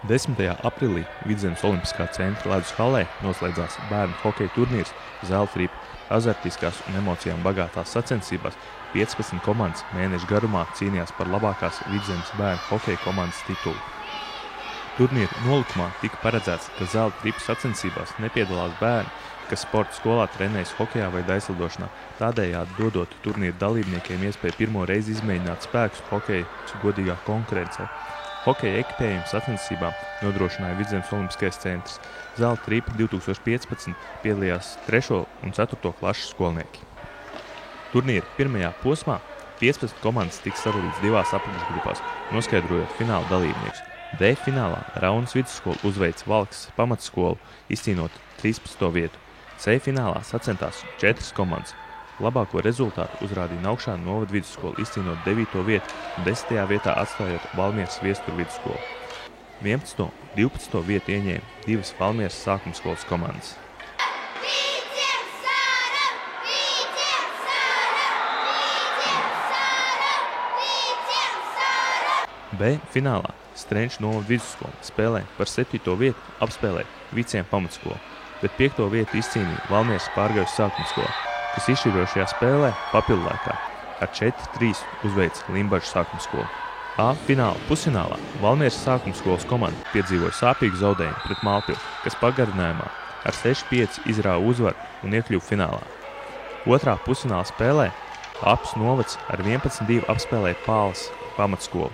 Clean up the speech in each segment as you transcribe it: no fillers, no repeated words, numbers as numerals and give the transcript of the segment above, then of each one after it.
10. aprīlī Vidzemes Olimpiskā centra ledus hallē noslēdzās bērnu hokeja turnīrs Zelta ripa. Azartiskās un emocijām bagātās sacensībās 15 komandas mēnešu garumā cīnījās par labākās Vidzemes bērnu hokeja komandas titulu. Turnīra nolikumā tika paredzēts, ka Zelta ripa sacensībās nepiedalās bērni, kas sporta skolā trenējas hokejā vai aizlidošanā, tādējādi dodot turnīra dalībniekiem iespēju pirmo reizi izmēģināt spēkus hokeja godīgā konkurencē. Hokeja ekipējumu sacensībām nodrošināja Vidzemes Olimpiskais centrs. Zelta ripa 2015 piedalījās 3. un 4. klases skolnieki. Turnīra pirmajā posmā 15 komandas tika sadalīts 2 apakšgrupās, noskaidrojot fināla dalībniekus. D finālā Raunas vidusskola uzveica Valkas pamatskolu, izcīnot 13. vietu. C finālā sacentās 4 komandas. Labāko rezultātu uzrādīja Naukšāna novada vidusskola, izcīnot 9. vietu un 10. vietā atstājot Valmieras Viesturu vidusskolu. 11. un 12. vietu ieņēma 2 Valmieras sākumskolas komandas. B finālā Strenču novada vidusskola spēlē par 7. vietu apspēlēja Viciem pamatskolu, bet 5. vietu izcīnīja Valmieras Pārgavas sākumskola, kas izšķirošajā spēlē papildlaikā ar 4-3 uzveica Limbažu sākumskolu. A fināla pusfinālā Valmieras sākumskolas komanda piedzīvoja sāpīgu zaudējumu pret Mālpilu, kas pagarinājumā ar 6-5 izrāva uzvaru un iekļuva finālā. Otrā pusfināla spēlē Apes novads ar 11-2 apspēlēja Pāles pamatskolu.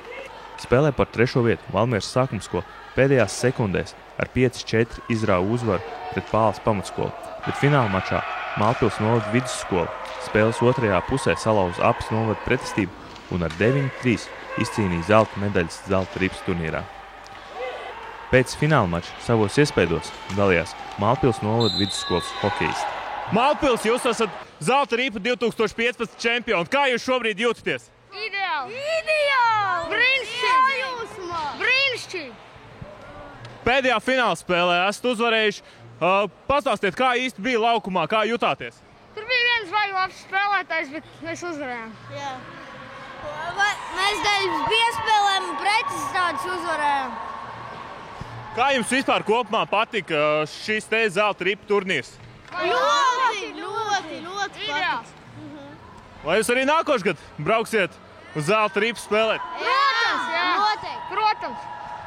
Spēlē par 3. vietu Valmieras sākumskola pēdējās sekundēs ar 5-4 izrāva uzvaru pret Pāles pamatskolu, bet fināla mačā Mālpils novada vidusskola spēles otrajā pusē salauza Apes novada pretestību un ar 9-3 izcīnīja zelta medaļas Zelta ripas turnīrā. Pēc fināla mača savos iespaidos dalījās Mālpils novada vidusskolas hokejisti. Mālpils, jūs esat Zelta ripa 2015 čempioni. Kā jūs šobrīd jūtaties? Ideāli! Brīnišķīgi! Pēdējā fināla spēlē esat uzvarējuši. Pastāstiet, kā īsti bija laukumā, kā jutāties? Tur bija viens baigi labs spēlētājs, bet mēs uzvarējām. Jā. Mēs daļas piespēlēm un precizitātes uzvarējām. Kā jums vispār kopumā patika šis te Zelta ripa turnīrs? Ļoti patiks. Vai jūs arī nākošgad brauksiet uz Zelta ripu spēlēt? Protams.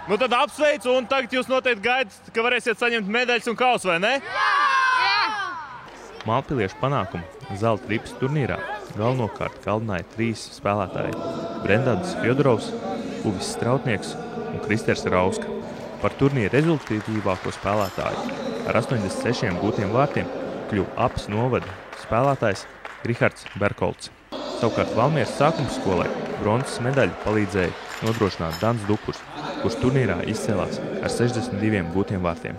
Nu tad apsveicu, un tagad jūs noteikti gaidat, ka varēsiet saņemt medaļas un kausu, vai ne? Jā! Mālpiliešu panākumu Zelta ripas turnīrā galvenokārt kaldināja 3 spēlētāji – Brendans Fjodorovs, Uvis Strautnieks un Kristers Rauska. Par turnīra rezultatīvāko spēlētāju ar 86 gūtiem vārtiem kļuva Apes novada spēlētājs Rihards Berkolts. Savukārt Valmieras sākumskolai bronzas medaļu palīdzēja nodrošināt Dans Dukurs, kurš turnīrā izcēlās ar 62 gūtiem vārtiem.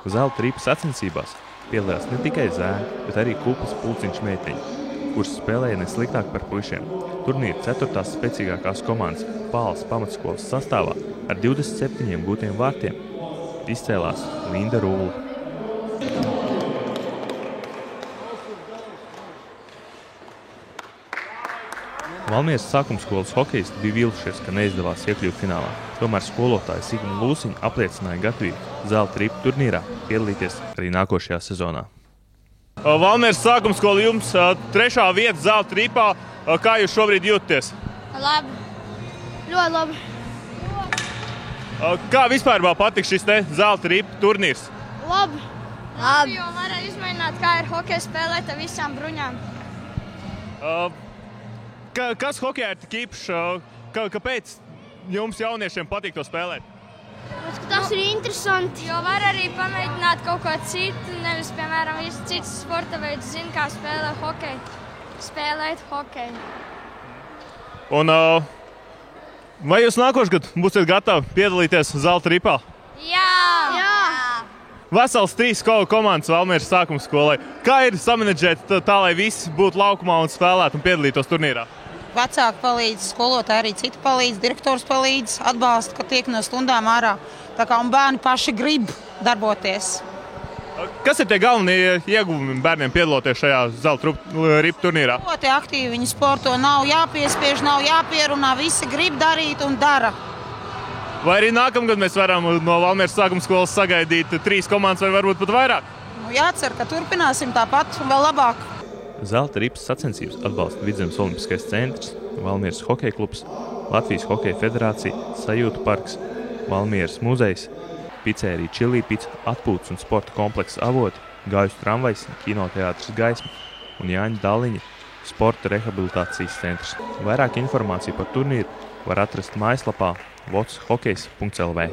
Zelta ripas sacensībās piedalījās ne tikai zēni, bet arī Kuples pulciņš meiteņi, kuras spēlēja nesliktāk par puišiem. Turnīra 4. spēcīgākās komandas Pāles pamatskolas sastāvā ar 27 gūtiem vārtiem izcēlās Linda Rūla. Valmieras sākumskolas hokejisti bija vīlušies, ka neizdevās iekļūt finālā. Tomēr skolotāja Signa Lūsiņa apliecināja gatavību Zelta ripa turnīrā piedalīties arī nākošajā sezonā. Valmieras sākumskola jums 3. vieta Zelta ripā. Kā jūs šobrīd jūtaties? Labi. Ļoti labi. Kā vispār patīk šis te Zelta ripa turnīrs? Labi. Jo varēja izmēģināt, kā ir hokeja spēlēt ar visām bruņām. Kas hokejā ir tik īpašs? Kāpēc jums jauniešiem patīk to spēlēt? Tas ir interesanti. Jo var arī pamēģināt kaut ko citu, nevis, piemēram, visi cits sporta veidus zina, kā spēlēt hokeju. Un vai jūs nākošgad būsiet gatavi piedalīties Zelta ripā? Jā! Vesels 3 komandas Valmieras sākumskolai. Kā ir samanedžēt tā, lai visi būtu laukumā un spēlētu un piedalītos turnīrā? Vecāki palīdz, skolotāji arī citi palīdz, direktors palīdz, atbalsta, ka tiek no stundām ārā. Tā kā un bērni paši grib darboties. Kas ir tie galvenie ieguvumi bērniem piedaloties šajā Zelta ripa turnīrā? Ļoti aktīvi viņi sporto, nav jāpiespiež, nav jāpierunā, visi grib darīt un dara. Vai arī nākamgad mēs varam no Valmieras sākuma skolas sagaidīt 3 komandas vai varbūt pat vairāk? Jācer, ka turpināsim tāpat un vēl labāk. Zelta ripas sacensības atbalsta Vidzemes Olimpiskais centrs, Valmieras hokeja klubs, Latvijas Hokeja federācija, Sajūtu parks, Valmieras muzejs, Picērija Čilī pica, atpūtas un sporta komplekss Avoti, Gājus tramvajs, kinoteātris Gaisma un Jāņa Daliņa sporta rehabilitācijas centrs. Vairāk informāciju par turnīru var atrast mājaslapā vocshokejs.lv.